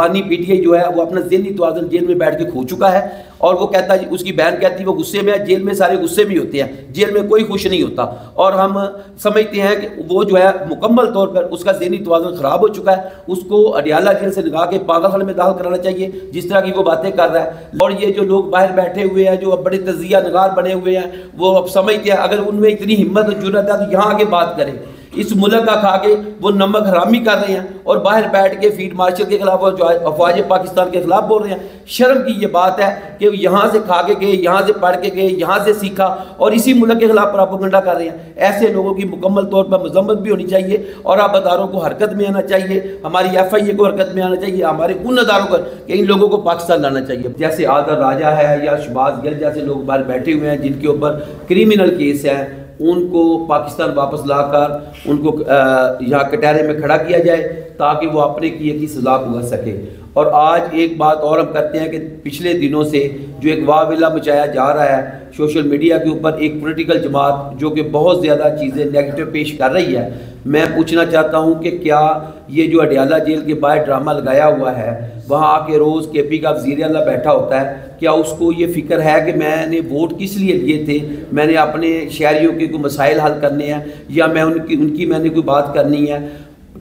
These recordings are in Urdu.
بانی پی ٹی آئی جو ہے وہ اپنا ذہنی توازن جیل میں بیٹھ کے کھو چکا ہے، اور وہ کہتا ہے، اس کی بہن کہتی ہے وہ غصے میں ہے، جیل میں سارے غصے بھی ہوتے ہیں، جیل میں کوئی خوش نہیں ہوتا، اور ہم سمجھتے ہیں کہ وہ جو ہے مکمل طور پر اس کا ذہنی توازن خراب ہو چکا ہے، اس کو اڈیالہ جیل سے نکال کے پاگل خانے میں داخل کرانا چاہیے جس طرح کی وہ باتیں کر رہا ہے۔ اور یہ جو لوگ باہر بیٹھے ہوئے ہیں جو اب بڑے تجزیہ نگار بنے ہوئے ہیں، وہ اب سمجھتے ہیں اگر ان میں اتنی ہمت اور جرأت ہے تو یہاں آگے بات کریں، اس ملک کا کھا کے وہ نمک حرامی کر رہے ہیں اور باہر بیٹھ کے فیلڈ مارشل کے خلاف اور جو افواج پاکستان کے خلاف بول رہے ہیں۔ شرم کی یہ بات ہے کہ یہاں سے کھا کے گئے، یہاں سے پڑھ کے گئے، یہاں سے سیکھا اور اسی ملک کے خلاف پراپیگنڈا کر رہے ہیں۔ ایسے لوگوں کی مکمل طور پر مذمت بھی ہونی چاہیے اور آپ اداروں کو حرکت میں آنا چاہیے، ہماری ایف آئی اے کو حرکت میں آنا چاہیے، ہمارے ان اداروں پر کہ ان لوگوں کو پاکستان لانا چاہیے۔ جیسے آدر راجہ ہے یا شہباز گل جیسے لوگ باہر بیٹھے ہوئے ہیں جن کے اوپر کرمنل کیس ہیں، ان کو پاکستان واپس لا کر ان کو یہاں کٹہرے میں کھڑا کیا جائے تاکہ وہ اپنے کیے کی سزا بھگت سکے۔ اور آج ایک بات اور ہم کرتے ہیں کہ پچھلے دنوں سے جو ایک واویلا مچایا جا رہا ہے سوشل میڈیا کے اوپر، ایک پولیٹیکل جماعت جو کہ بہت زیادہ چیزیں نیگیٹو پیش کر رہی ہے، میں پوچھنا چاہتا ہوں کہ کیا یہ جو اڈیالہ جیل کے باہر ڈرامہ لگایا ہوا ہے، وہاں آ کے روز کے پی کا وزیر اعلیٰ بیٹھا ہوتا ہے، کیا اس کو یہ فکر ہے کہ میں نے ووٹ کس لیے لیے تھے، میں نے اپنے شہریوں کے کوئی مسائل حل کرنے ہیں یا میں ان کی میں نے کوئی بات کرنی ہے؟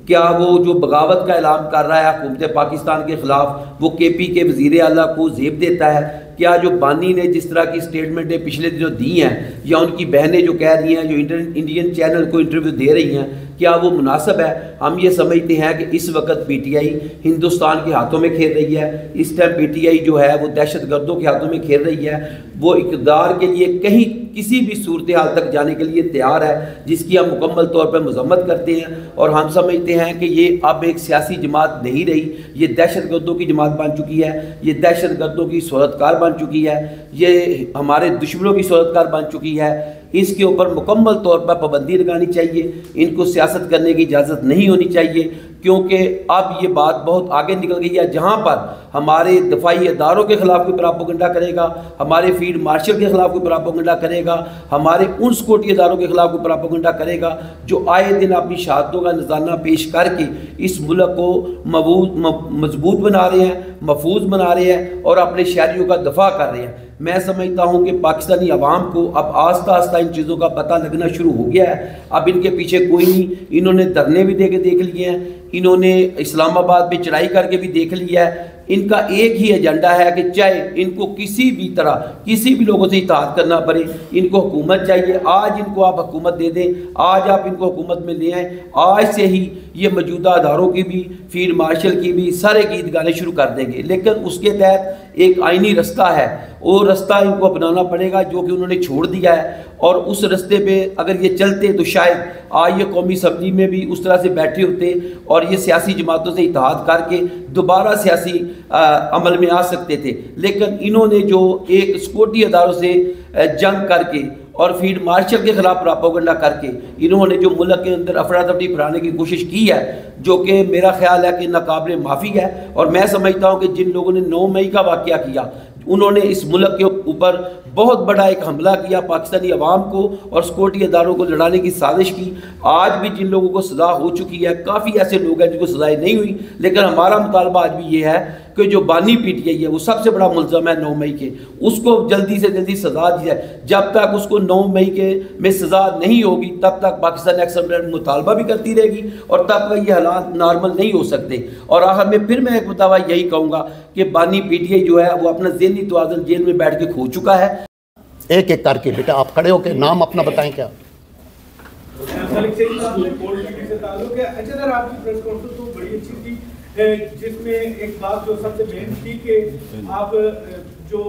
کیا وہ جو بغاوت کا اعلان کر رہا ہے حکومت پاکستان کے خلاف، وہ کے پی کے وزیر اعلیٰ کو زیب دیتا ہے؟ کیا جو بانی نے جس طرح کی سٹیٹمنٹیں پچھلے دنوں دی ہیں یا ان کی بہنیں جو کہہ رہی ہیں، جو انڈین چینل کو انٹرویو دے رہی ہیں، کیا وہ مناسب ہے؟ ہم یہ سمجھتے ہیں کہ اس وقت پی ٹی آئی ہندوستان کے ہاتھوں میں کھیل رہی ہے، اس ٹائم پی ٹی آئی جو ہے وہ دہشت گردوں کے ہاتھوں میں کھیل رہی ہے، وہ اقتدار کے لیے کہیں کسی بھی صورتحال تک جانے کے لیے تیار ہے، جس کی ہم مکمل طور پر مذمت کرتے ہیں، اور ہم سمجھتے ہیں کہ یہ اب ایک سیاسی جماعت نہیں رہی، یہ دہشت گردوں کی جماعت بن چکی ہے، یہ دہشت گردوں کی صورتکار بن چکی ہے، یہ ہمارے دشمنوں کی صورتکار بن چکی ہے۔ اس کے اوپر مکمل طور پر پابندی لگانی چاہیے، ان کو سیاست کرنے کی اجازت نہیں ہونی چاہیے، کیونکہ اب یہ بات بہت آگے نکل گئی ہے۔ جہاں پر ہمارے دفاعی اداروں کے خلاف کوئی پراپیگنڈا کرے گا، ہمارے فیلڈ مارشل کے خلاف کوئی پراپیگنڈا کرے گا، ہمارے ان سیکورٹی اداروں کے خلاف کوئی پراپیگنڈا کرے گا جو آئے دن اپنی شہادتوں کا نذرانہ پیش کر کے اس ملک کو مضبوط بنا رہے ہیں، محفوظ بنا رہے ہیں اور اپنے شہریوں کا دفاع کر رہے ہیں۔ میں سمجھتا ہوں کہ پاکستانی عوام کو اب آہستہ آہستہ ان چیزوں کا پتہ لگنا شروع ہو گیا ہے۔ اب ان کے پیچھے کوئی نہیں، انہوں نے دھرنے بھی دے کے دیکھ لیے ہیں، انہوں نے اسلام آباد پہ چڑھائی کر کے بھی دیکھ لیا ہے۔ ان کا ایک ہی ایجنڈا ہے کہ چاہے ان کو کسی بھی طرح کسی بھی لوگوں سے اطاعت کرنا پڑے، ان کو حکومت چاہیے۔ آج ان کو آپ حکومت دے دیں، آج آپ ان کو حکومت میں لے آئیں، آج سے ہی یہ موجودہ اداروں کی بھی، فیلڈ مارشل کی بھی سارے گیت گانے شروع کر دیں گے، لیکن اس کے تحت ایک آئینی رستہ ہے، وہ رستہ ان کو اپنانا پڑے گا جو کہ انہوں نے چھوڑ دیا ہے، اور اس رستے پہ اگر یہ چلتے تو شاید آج یہ قومی اسمبلی میں بھی اس طرح سے بیٹھے ہوتے اور یہ سیاسی جماعتوں سے اتحاد کر کے دوبارہ سیاسی عمل میں آ سکتے تھے۔ لیکن انہوں نے جو ایک سیکورٹی اداروں سے جنگ کر کے اور فیلڈ مارشل کے خلاف پراپیگنڈا کر کے انہوں نے جو ملک کے اندر افراتفری پھیلانے کی کوشش کی ہے، جو کہ میرا خیال ہے کہ ناقابل معافی ہے، اور میں سمجھتا ہوں کہ جن لوگوں نے 9 مئی کا واقعہ کیا انہوں نے اس ملک کے اوپر بہت بڑا ایک حملہ کیا، پاکستانی عوام کو اور سیکورٹی اداروں کو لڑانے کی سازش کی۔ آج بھی جن لوگوں کو سزا ہو چکی ہے، کافی ایسے لوگ ہیں جن کو سزائیں نہیں ہوئی، لیکن ہمارا مطالبہ آج بھی یہ ہے کہ جو بانی پی ٹی آئی ہے وہ سب سے بڑا ملزم ہے 9 مئی کے، اس کو جلدی سے جلدی سزا دی جائے۔ جب تک اس کو 9 مئی کے میں سزا نہیں ہوگی تب تک پاکستان ایکسمبلی مطالبہ بھی کرتی رہے گی اور تب تک یہ حالات نارمل نہیں ہو سکتے۔ اور آخر میں پھر میں ایک مطالبہ یہی کہوں گا کہ بانی پی ٹی آئی جو ہے وہ اپنا ذہنی توازن جیل میں بیٹھ کے کھو چکا ہے۔ ایک ایک کر کے بیٹا آپ کھڑے ہو کے نام اپنا بتائیں۔ کیا ملک صاحب آپ نے کورٹ میٹنگ سے تعلق ہے؟ اچھا سر، آپ کی پریس کانفرنس تو بڑی اچھی تھی، جس میں ایک بات جو سب سے مین تھی کہ آپ جو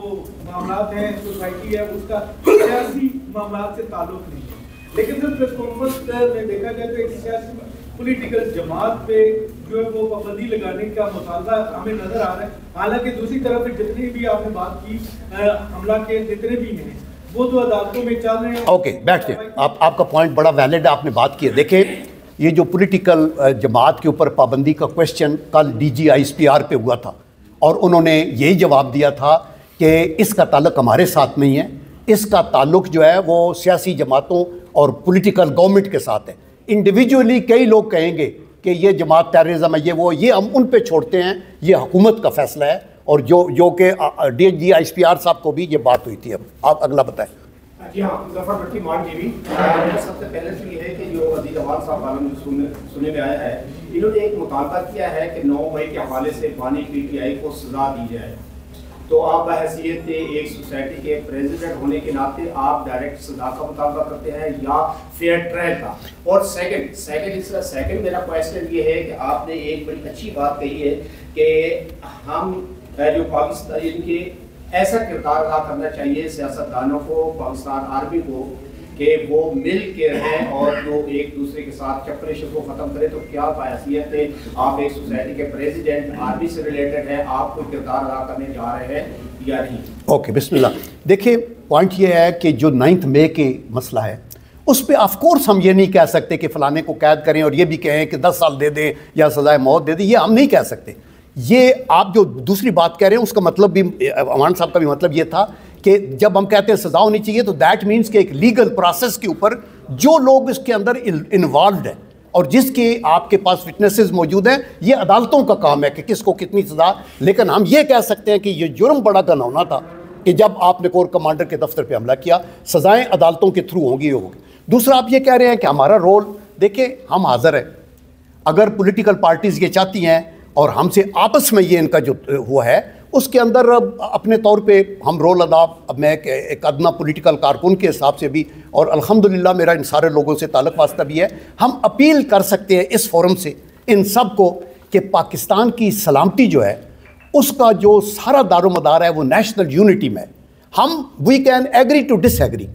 معاملات ہیں سوسائٹی ہے اس کا سیاسی معاملات سے تعلق نہیں ہے، لیکن سر پریس کانفرنس میں دیکھا جائے تو ایک سیاسی پولیٹیکل جماعت پہ جو ہے وہ پابندی لگانے کا مطالبہ ہمیں نظر آ رہا ہے، حالانکہ دوسری طرف جتنی بھی آپ نے بات کی حملہ کے جتنے بھی ہیں وہ تو عدالتوں میں چل رہے ہیں۔ اوکے بیٹھ کے آپ کا پوائنٹ بڑا ویلڈ ہے، آپ نے بات کی ہے۔ دیکھیں یہ جو پولیٹیکل جماعت کے اوپر پابندی کا کویسچن کل D G I S P R پہ ہوا تھا اور انہوں نے یہی جواب دیا تھا کہ اس کا تعلق ہمارے ساتھ نہیں ہے، اس کا تعلق جو ہے وہ سیاسی جماعتوں اور پولیٹیکل گورنمنٹ کے ساتھ ہے۔ انڈیویجولی کئی لوگ کہیں گے کہ یہ جماعت ٹیررزم ہے، یہ ہم ان پہ چھوڑتے ہیں، یہ حکومت کا فیصلہ ہے، اور جو کہ DGI/SPR صاحب کو بھی یہ بات ہوئی تھی۔ اب آپ اگلا بتائیں۔ جی ہاں، ظفر بھٹی مان ٹی وی۔ سب سے پہلے تو یہ ہے کہ جو عزیز احوال صاحب عالم سننے میں آیا ہے، انہوں نے ایک مطالبہ کیا ہے کہ 9 مئی کے حوالے سے بانی PTI کو سزا دی جائے، تو آپ بحیثیت ایک سوسائٹی کے پریزیڈنٹ ہونے کے ناطے آپ ڈائریکٹ سزا کا مطالبہ کرتے ہیں یا فیئر ٹرائل کا؟ اور سیکنڈ میرا کویسچن یہ ہے کہ آپ نے ایک بڑی اچھی بات کہی ہے کہ ہم جو پاکستان کے ایسا کردار ادا کرنا چاہیے سیاستدانوں کو، پاکستان آرمی کو، کہ وہ مل کے رہیں اور جو ایک دوسرے کے ساتھ چپریشن کو ختم کرے۔ تو کیا بحیثیت ہے آپ ایک سوسائٹی کے پریزیڈنٹ آرمی سے ریلیٹڈ ہیں، آپ کوئی کردار ادا کرنے جا رہے ہیں یا نہیں؟ اوکے، بسم اللہ۔ دیکھیں پوائنٹ یہ ہے کہ جو 9 مئی کے مسئلہ ہے اس پہ آف کورس ہم یہ نہیں کہہ سکتے کہ فلانے کو قید کریں اور یہ بھی کہیں کہ 10 سال دے دیں یا سزائے موت دے دیں، یہ ہم نہیں کہہ سکتے۔ یہ آپ جو دوسری بات کہہ رہے ہیں اس کا مطلب بھی امان صاحب کا بھی مطلب یہ تھا کہ جب ہم کہتے ہیں سزا ہونی چاہیے تو دیٹ مینس کہ ایک لیگل پروسیس کے اوپر جو لوگ اس کے اندر انوالوڈ ہیں اور جس کے آپ کے پاس وٹنسز موجود ہیں، یہ عدالتوں کا کام ہے کہ کس کو کتنی سزا۔ لیکن ہم یہ کہہ سکتے ہیں کہ یہ جرم بڑا گھناؤنا تھا کہ جب آپ نے کور کمانڈر کے دفتر پہ حملہ کیا، سزائیں عدالتوں کے تھرو ہوں گی ہوگی۔ دوسرا آپ یہ کہہ رہے ہیں کہ ہمارا رول، دیکھیں ہم حاضر ہیں، اگر پولیٹیکل پارٹیز یہ چاہتی ہیں اور ہم سے آپس میں یہ ان کا جو ہوا ہے اس کے اندر اپنے طور پہ ہم رول ادا، اب میں ایک ادنا پولیٹیکل کارکن کے حساب سے بھی، اور الحمدللہ میرا ان سارے لوگوں سے تعلق واسطہ بھی ہے، ہم اپیل کر سکتے ہیں اس فورم سے ان سب کو کہ پاکستان کی سلامتی جو ہے اس کا جو سارا دار و مدار ہے وہ نیشنل یونٹی میں ہے۔ ہم we can agree to disagree.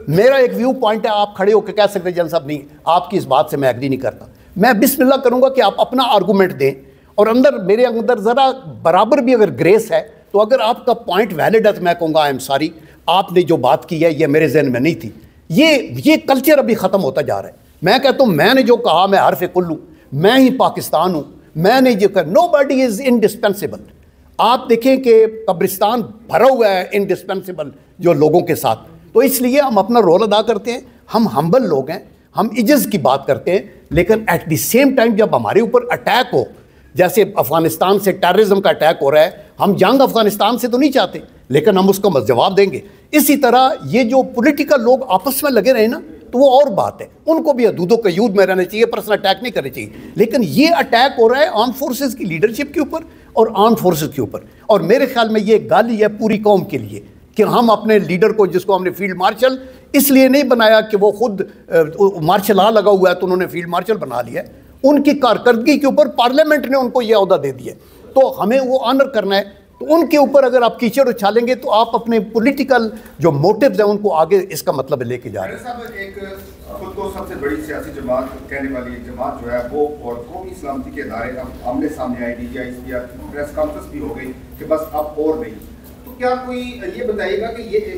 میرا ایک ویو پوائنٹ ہے، آپ کھڑے ہو کے کہہ سکتے ہیں جن صاحب نہیں، آپ کی اس بات سے میں ایگری نہیں کرتا۔ میں بسم اللہ کروں گا کہ آپ اپنا آرگومنٹ دیں، اور میرے اندر ذرا برابر بھی اگر گریس ہے تو اگر آپ کا پوائنٹ ویلڈ ہے تو میں کہوں گا آئی ایم سوری، آپ نے جو بات کی ہے یہ میرے ذہن میں نہیں تھی۔ یہ کلچر ابھی ختم ہوتا جا رہا ہے۔ میں کہتا ہوں میں نے جو کہا میں حرف کل ہوں، میں ہی پاکستان ہوں، میں نے جو کہا نو باڈی از انڈسپینسیبل۔ آپ دیکھیں کہ قبرستان بھرا ہوا ہے انڈسپینسیبل جو لوگوں کے ساتھ، تو اس لیے ہم اپنا رول ادا کرتے ہیں، ہم ہمبل لوگ ہیں، ہم عجز کی بات کرتے ہیں، لیکن ایٹ دی سیم ٹائم جب ہمارے اوپر اٹیک ہو، جیسے افغانستان سے ٹیررزم کا اٹیک ہو رہا ہے، ہم جنگ افغانستان سے تو نہیں چاہتے لیکن ہم اس کا جواب دیں گے۔ اسی طرح یہ جو پولیٹیکل لوگ آپس میں لگے رہے نا تو وہ اور بات ہے، ان کو بھی حدود و قیود میں رہنا چاہیے، پرسنل اٹیک نہیں کرنے چاہیے۔ لیکن یہ اٹیک ہو رہا ہے آرم فورسز کی لیڈرشپ کے اوپر اور آرم فورسز کے اوپر، اور میرے خیال میں یہ گالی ہے پوری قوم کے لیے کہ ہم اپنے لیڈر کو، جس کو ہم نے فیلڈ مارشل اس لیے نہیں بنایا کہ وہ خود مارشل لا لگا ہوا ہے تو انہوں نے فیلڈ مارشل بنا لیا ہے، ان کی کارکردگی کے اوپر پارلیمنٹ نے ان کو یہ عہدہ دے دیا، تو ہمیں وہ آنر کرنا ہے۔ تو ان کے اوپر اگر آپ کیچڑ اچھالیں گے تو آپ اپنے پولیٹیکل جو موٹیوز ہیں ان کو آگے اس کا مطلب لے کے جا رہے ہیں۔ ایک خود کو سب سے بڑی سیاسی جماعت کہنے والی جماعت جو ہے وہ اور قومی سلامتی کے ادارے اب آمنے سامنے آئے، DGI/SPR کی پریس کانفرنس بھی ہو گئی کہ بس اب اور نہیں، تو کیا کوئی یہ بتائے گا کہ یہ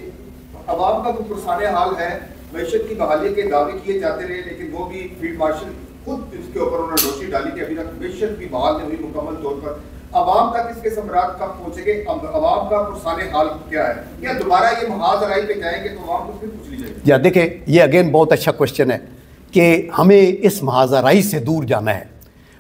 عوام کا کوئی پرسان حال ہے؟ معیشت کی بحالی کے دعوے کیے جاتے رہے لیکن وہ بھی فیلڈ مارشل خود اس کے اوپر انہوں نے روشنی ڈالی کہ ابھی تک معیشت بھی بحال نہیں ہوئی مکمل طور پر۔ عوام تک اس کے ثمرات کب پہنچیں گے؟ عوام کا پرسان حال کیا ہے؟ کیا دوبارہ یہ محاذ رائی پہ جائیں گے تو عوام کو پھر پوچھ لی جائے گی؟ یا دیکھیں یہ اگین بہت اچھا کوشچن ہے کہ ہمیں اس محاذ رائی سے دور جانا ہے،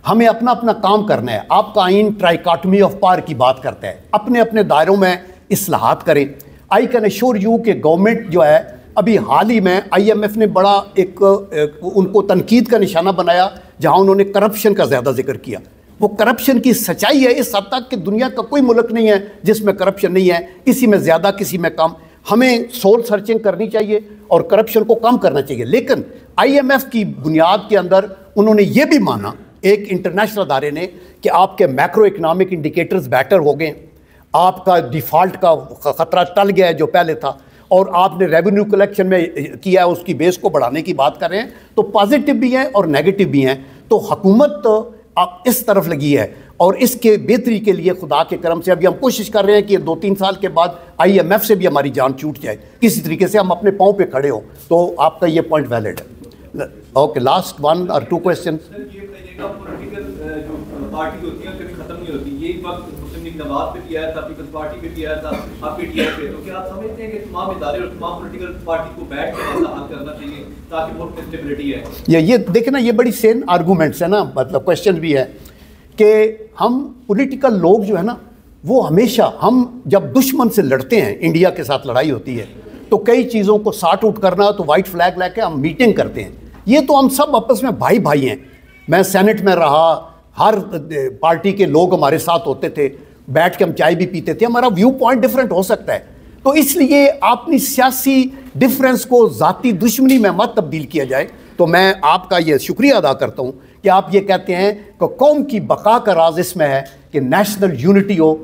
ہمیں اپنا اپنا کام کرنا ہے۔ آپ کا آئین ٹرائیکاٹمی آف پاور کی بات کرتا ہے، اپنے اپنے دائروں میں اصلاحات کریں۔ آئی کین ایشور یو کہ گورنمنٹ جو ہے ابھی حال ہی میں IMF نے بڑا ایک ان کو تنقید کا نشانہ بنایا جہاں انہوں نے کرپشن کا زیادہ ذکر کیا۔ وہ کرپشن کی سچائی ہے اس حد تک کہ دنیا کا کوئی ملک نہیں ہے جس میں کرپشن نہیں ہے، کسی میں زیادہ کسی میں کم۔ ہمیں سول سرچنگ کرنی چاہیے اور کرپشن کو کم کرنا چاہیے، لیکن IMF کی بنیاد کے اندر انہوں نے یہ بھی مانا ایک انٹرنیشنل ادارے نے کہ آپ کے میکرو اکنامک انڈیکیٹرز بیٹر ہو گئے، آپ کا ڈیفالٹ کا خطرہ ٹل گیا ہے جو پہلے تھا، اور آپ نے ریونیو کلیکشن میں کیا ہے اس کی بیس کو بڑھانے کی بات کر رہے ہیں، تو پازیٹیو بھی ہیں اور نیگیٹو بھی ہیں۔ تو حکومت اس طرف لگی ہے اور اس کے بہتری کے لیے خدا کے کرم سے ابھی ہم کوشش کر رہے ہیں کہ 2-3 سال کے بعد IMF سے بھی ہماری جان چھوٹ جائے، کسی طریقے سے ہم اپنے پاؤں پہ کھڑے ہوں۔ تو آپ کا یہ پوائنٹ ویلڈ ہے۔ Okay, last 1 or 2 questions۔ سر یہ بتائیے گا پولیٹیکل جو پارٹی ہوتی ہیں کبھی ختم نہیں ہوتی، یہی وقت مسلم لیگ نواز پہ بھی آیا تھا, پیپلز پارٹی پہ بھی آیا تھا, آپ پی ٹی آئی پہ, تو کیا آپ سمجھتے ہیں کہ تمام ادارے اور تمام پولیٹیکل پارٹی کو بیٹھ کے مسئلہ حل کرنا چاہیے تاکہ ملک میں اسٹیبلٹی ہے؟ یہ دیکھیں نا, یہ بڑی سین آرگومنٹس ہے نا, مطلب کوشچن بھی ہے کہ ہم پولیٹیکل لوگ جو ہے نا وہ ہمیشہ, ہم جب دشمن سے لڑتے ہیں, انڈیا کے ساتھ لڑائی ہوتی ہے تو کئی چیزوں کو سارٹ آؤٹ کرنا, تو وائٹ فلیگ لے کے ہم میٹنگ کرتے ہیں. یہ تو ہم سب آپس میں بھائی بھائی ہیں. میں سینٹ میں رہا, ہر پارٹی کے لوگ ہمارے ساتھ ہوتے تھے, بیٹھ کے ہم چائے بھی پیتے تھے. ہمارا ویو پوائنٹ ڈفرینٹ ہو سکتا ہے, تو اس لیے اپنی سیاسی ڈفرینس کو ذاتی دشمنی میں مت تبدیل کیا جائے. تو میں آپ کا یہ شکریہ ادا کرتا ہوں کہ آپ یہ کہتے ہیں کہ قوم کی بقا کا راز اس میں ہے کہ نیشنل یونٹی ہو,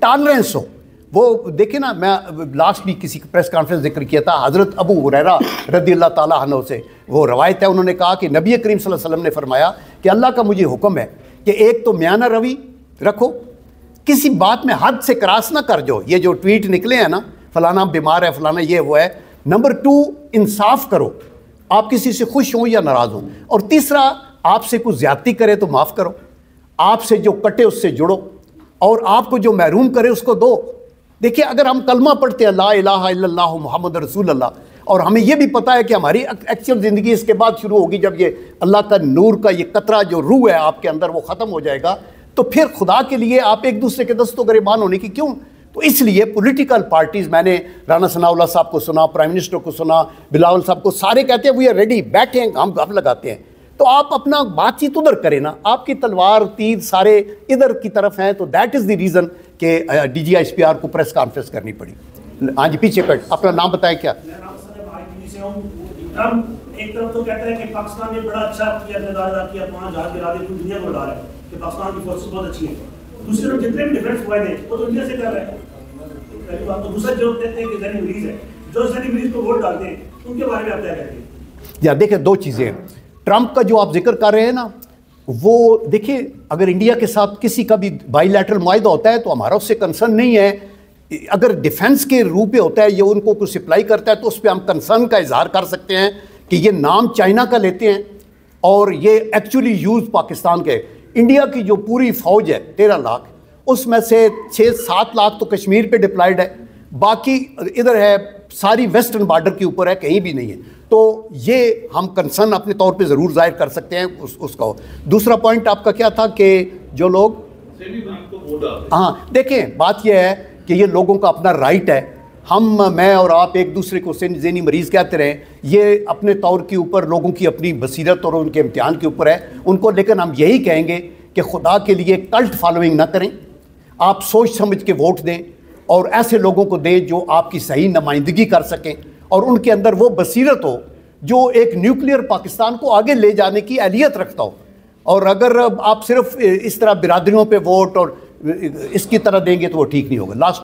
ٹالرنس ہو. وہ دیکھیں نا, میں لاسٹ بھی کسی پریس کانفرنس ذکر کیا تھا حضرت ابو ہریرہ رضی اللہ تعالیٰ عنہ سے, وہ روایت ہے, انہوں نے کہا کہ نبی کریم صلی اللہ علیہ وسلم نے فرمایا کہ اللہ کا مجھے حکم ہے کہ ایک تو میانہ روی رکھو, کسی بات میں حد سے کراس نہ کر جو. یہ جو ٹویٹ نکلے ہیں نا, فلانا بیمار ہے, فلانا یہ وہ ہے. نمبر 2, انصاف کرو, آپ کسی سے خوش ہوں یا ناراض ہوں. اور تیسرا, آپ سے کوئی زیادتی کرے تو معاف کرو, آپ سے جو کٹے اس سے جڑو, اور آپ کو جو محروم کرے اس کو دو. دیکھیں, اگر ہم کلمہ پڑھتے ہیں لا الہ الا اللہ محمد رسول اللہ, اور ہمیں یہ بھی پتہ ہے کہ ہماری ایکچوئل زندگی اس کے بعد شروع ہوگی جب یہ اللہ کا نور کا یہ قطرہ جو روح ہے آپ کے اندر وہ ختم ہو جائے گا, تو پھر خدا کے لیے آپ ایک دوسرے کے دست و گریبان ہونے کی کیوں؟ تو اس لیے پولیٹیکل پارٹیز, میں نے رانا ثناء اللہ صاحب کو سنا, پرائم منسٹر کو سنا, بلاول صاحب کو, سارے کہتے ہیں وی آر ریڈی, بیٹھے ہیں, ہم لگاتے ہیں. تو آپ اپنا بات چیت ادھر کریں نا, آپ کی تلوار تیر سارے ادھر کی طرف ہیں. تو دیٹ از دی ریزن کہ D G I S P R کو پریس کانفرنس کرنی پڑی. ہاں جی, پیچھے کٹ, اپنا نام بتائیں. کیا ایک طرف تو کہتا ہے کہ پاکستان نے بڑا اچھا کیا, ادا کیا, 5 جہاز گرا دے, پوری دنیا کو ڈال رہا ہے کہ پاکستان کی فورسز بہت اچھی ہیں. دوسری طرف جتنے بھی ڈیفینس ہوئے ہیں وہ تو انڈیا سے کر رہے ہیں. پہلی بات تو دوسرا جو کہتے ہیں کہ ذہنی مریض ہے, جو ذہنی مریض کو ووٹ ڈالتے ہیں ان کے بارے میں آپ کیا کہتے ہیں؟ یا دیکھیں, 2 چیزیں ہیں. ٹرمپ کا جو آپ ذکر کر رہے ہیں نا, وہ دیکھیں اگر انڈیا کے ساتھ کسی کا بھی بائی لیٹرل معاہدہ ہوتا ہے تو ہمارا اس سے کنسرن نہیں ہے. اگر ڈیفنس کے روپ پہ ہوتا ہے, یہ ان کو کوئی سپلائی کرتا ہے, تو اس پہ ہم کنسرن کا اظہار کر سکتے ہیں کہ یہ نام چائنا کا لیتے ہیں اور یہ ایکچولی یوز پاکستان کے. انڈیا کی جو پوری فوج ہے 13 لاکھ, اس میں سے 6-7 لاکھ تو کشمیر پہ ڈپلائیڈ ہے, باقی ادھر ہے ساری ویسٹرن بارڈر کے اوپر ہے, کہیں بھی نہیں ہے. تو یہ ہم کنسرن اپنے طور پہ ضرور ظاہر کر سکتے ہیں اس کا. دوسرا پوائنٹ آپ کا کیا تھا کہ جو لوگ, ہاں دیکھیں بات یہ ہے کہ یہ لوگوں کا اپنا رائٹ ہے. میں اور آپ ایک دوسرے کو ذہنی مریض کہتے رہیں, یہ اپنے طور کے اوپر لوگوں کی اپنی بصیرت اور ان کے امتحان کے اوپر ہے ان کو. لیکن ہم یہی کہیں گے کہ خدا کے لیے کلٹ فالوئنگ نہ کریں, آپ سوچ سمجھ کے ووٹ دیں اور ایسے لوگوں کو دیں جو آپ کی صحیح نمائندگی کر سکیں اور ان کے اندر وہ بصیرت ہو جو ایک نیوکلیئر پاکستان کو آگے لے جانے کی اہلیت رکھتا ہو. اور اگر آپ صرف اس طرح برادریوں پہ ووٹ اور اس کی طرح دیں گے تو وہ ٹھیک نہیں ہوگا. لاسٹ